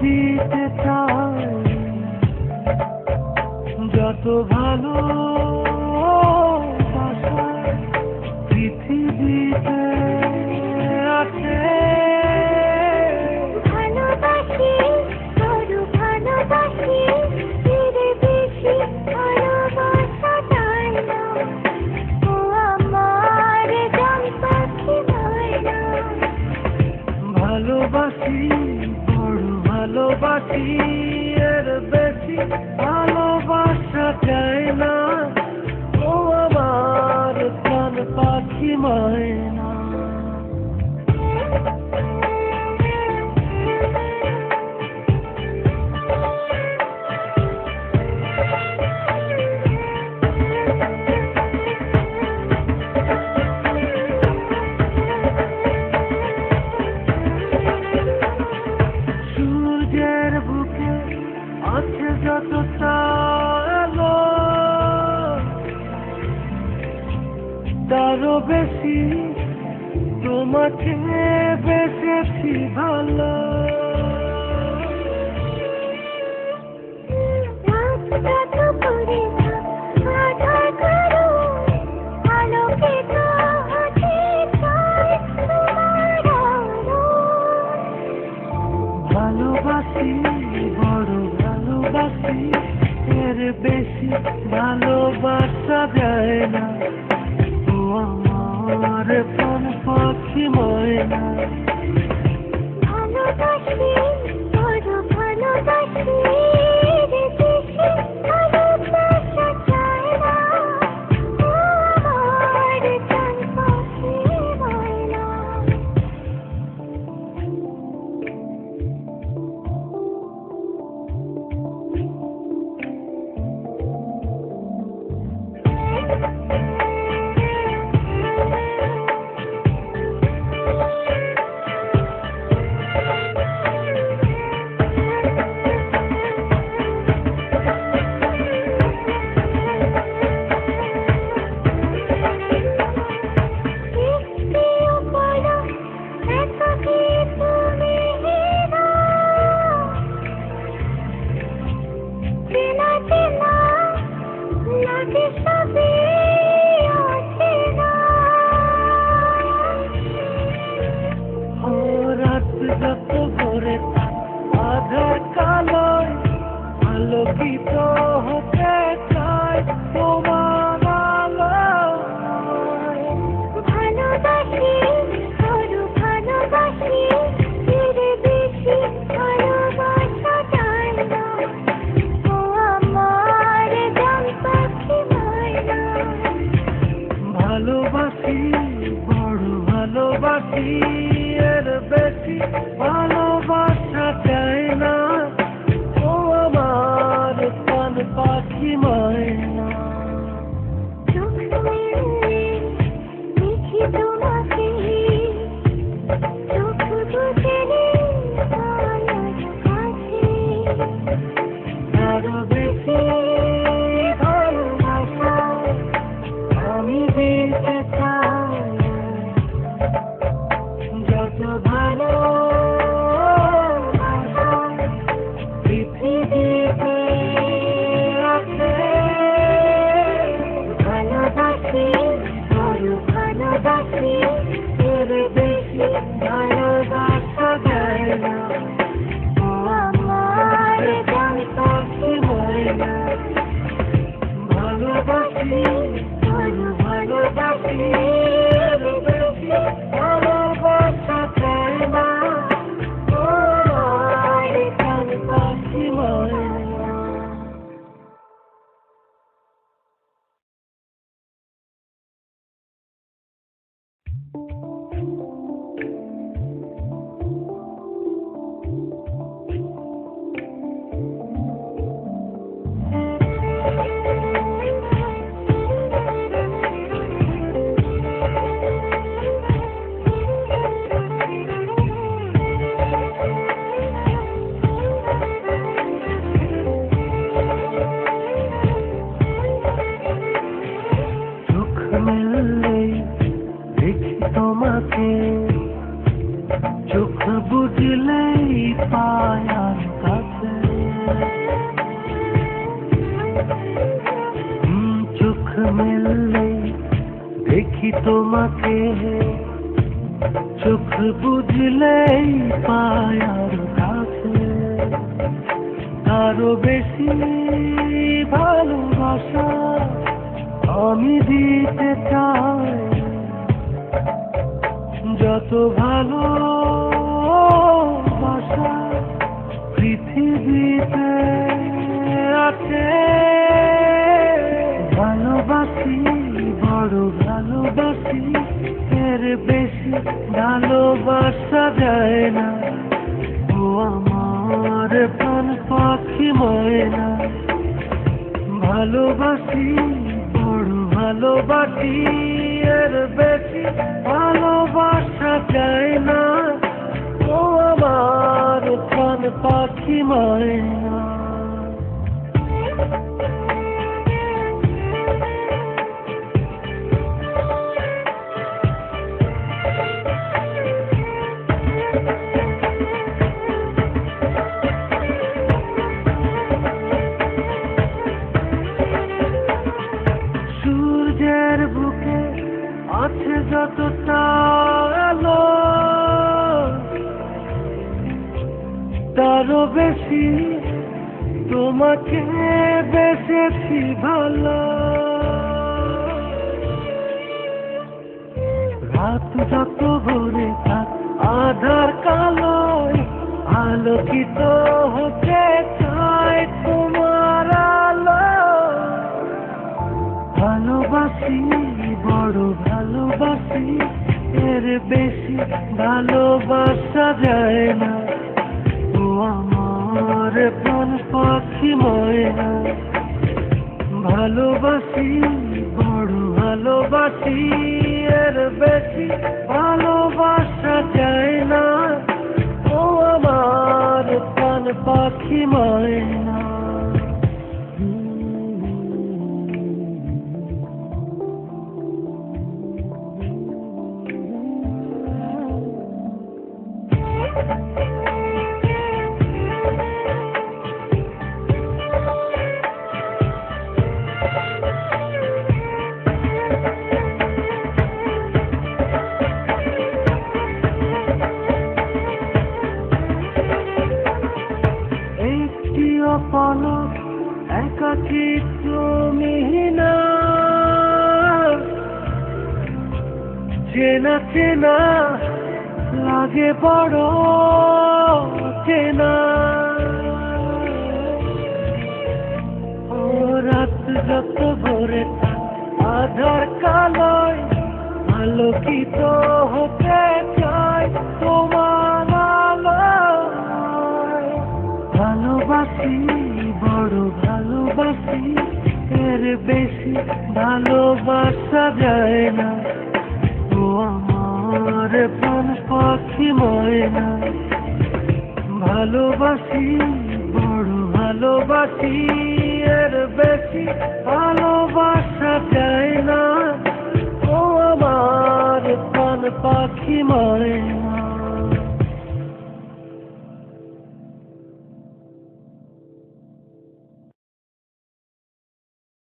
দিতে চাই যত ভালো পৃথিবীতে আছে। ভালোবাসি বড় ভালোবাসি, এর বেশি ভালোবাসা যায় না। ও আমার জান পাখি ময়না। ভালোবাসি বড় ভালোবাসি, এর বেশি ভালোবাসা চাই না। ও আমার প্রাণ পাখি ময়না। সূর্যের বুকে আছে যত আলো, তারও বেশি তোমাকে বেসেছি ভালো। রাত করে না আধার করো, আলোকিত হতে চাই তোমার আলো। ভালোবাসি বড় ভালোবাসি, এর বেশি ভালোবাসা যায় না। ও আমার প্রাণ পাখি ময়না। ভালোবাসি বড় ভালোবাসি, এর বেশি ভালোবাসা চাই না। ও আমার জান পাখি ময়না। ও রাত যত ভোরে আধার কালোয় আলোকিত হতে চাই তোমার আলোয়। ভালোবাসি বড় ভালোবাসি, এর বেশি ভালোবাসা যায় না। ও আমার জান পাখি ময়না। ভালোবাসি বড় ভালোবাসি, এর বেশি ভালোবাসা চাই না। ও আমার প্রাণ পাখি ময়না। চোখ মেলে দেখি তোমাকে, চোখ বুঝে নেই আমার কাছে। আরো বেশি ভালোবাসা আমি দিতে চাই যত ভালো পৃথিবীতে আছে। ভালোবাসি বড় ভালোবাসি, এর বেশি ভালোবাসা যায় না। ও আমার জান পাখি ময়না। ভালোবাসি বড় ভালোবাসি, এর বেশি ভালোবাসা চাই না। ও আমার প্রাণ পাখি ময়না। তোমাকে চোখ বুঝলেই পায় আর কাছে, আরো বেশি ভালোবাসা আমি দিতে চাই। যত ভালোবাসা পৃথিবীতে আছে, ভালোবাসি বড় ভালোবাসি, এর বেশি ভালোবাসা যায় না। ও আমার প্রাণ পাখি ময়না, ভালোবাসি বড় ভালোবাসি, এর বেশি ভালোবাসা যায় না। ও আমার প্রাণ পাখি ময়না। সূর্যের বুকে আছে যতটা আলো, তারও বেশি তোমাকে বেসেছি ভালো। রাত যত ভরে থাক আধার কালোয়, আলোকিত হতে চায় তোমার আলো। ভালোবাসি বড় ভালোবাসি, এর বেশি ভালোবাসা যায় না। ও আমার প্রাণ পাখি ময়না, ভালোবাসি বড় ভালোবাসি, এর বেশি ভালোবাসা যায় না। ও আমার প্রাণ পাখি ময়না। পলক একাকিত্ব মিহিনা, চেনা চেনা লাগে বড় চেনা। ও রাত যত ভরে আধার কালোয়, আলোকিত হতে চায় তোমার আলোয়। ভালোবাসি বড় ভালোবাসি, এর বেশি ভালোবাসা যায় না। ও আমার প্রাণ পাখি ময়না, ভালোবাসি বড় ভালোবাসি, এর বেশি ভালোবাসা যায় না। ও আমার প্রাণ পাখি ময়না।